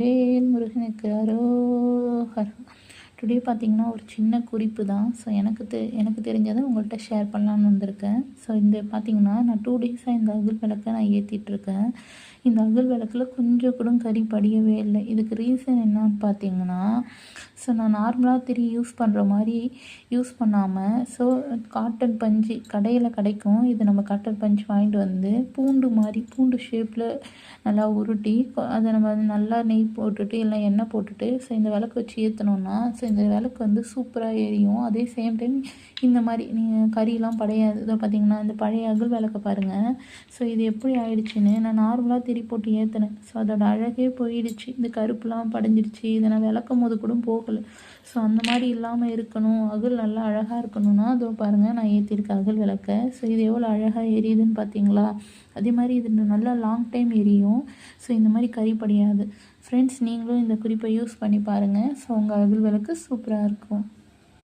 வேல் முருகனுக்கு அரோகர். டுடே பார்த்தீங்கன்னா ஒரு சின்ன குறிப்பு தான். ஸோ எனக்கு தெரிஞ்சதை உங்கள்கிட்ட ஷேர் பண்ணலான்னு வந்திருக்கேன். ஸோ இந்த பார்த்தீங்கன்னா நான் 2 டேஸாக இந்த அகல் விளக்கை நான் ஏற்றிட்டுருக்கேன். இந்த அகல் விளக்கில் கொஞ்சம் கூட கரி படியவே இல்லை. இதுக்கு ரீசன் என்னன்னு பார்த்தீங்கன்னா, ஸோ நான் நார்மலாக யூஸ் பண்ணுற மாதிரி யூஸ் பண்ணாமல், ஸோ காட்டன் பஞ்சு கடையில் கிடைக்கும். இது நம்ம காட்டன் பஞ்சு வாங்கிட்டு வந்து பூண்டு ஷேப்பில் நல்லா உருட்டி அதை நம்ம நல்லா நெய் போட்டுட்டு இல்லை எண்ணெய் போட்டுட்டு ஸோ இந்த விளக்கு வச்சு ஏற்றினோன்னா ஸோ இந்த விளக்கு வந்து சூப்பராக எரியும். அதே சேம் டைம் இந்த மாதிரி நீங்கள் கறியெலாம் படையாது. இதை பார்த்திங்கன்னா இந்த பழைய அகல் விளக்க பாருங்கள். ஸோ இது எப்படி ஆயிடுச்சுன்னு நான் நார்மலாக திரி போட்டு ஏற்றினேன். ஸோ அதோட அழகே போயிடுச்சு. இந்த கருப்புலாம் படைஞ்சிடுச்சு. இதை நான் விளக்கும் போது கூட போகலை. ஸோ அந்த மாதிரி இல்லாமல் இருக்கணும், அகல் நல்லா அழகாக இருக்கணும்னா அதோ பாருங்கள் நான் ஏற்றிருக்கேன் அகல் விளக்கை. ஸோ இது எவ்வளோ அழகாக எரியுதுன்னு பார்த்தீங்களா? அதே மாதிரி இது நல்லா லாங் டைம் எரியும். ஸோ இந்த மாதிரி கரி படியாது. ஃப்ரெண்ட்ஸ், நீங்களும் இந்த குறிப்பை யூஸ் பண்ணி பாருங்கள். ஸோ உங்கள் அகல் விளக்கு சூப்பராக இருக்கும்.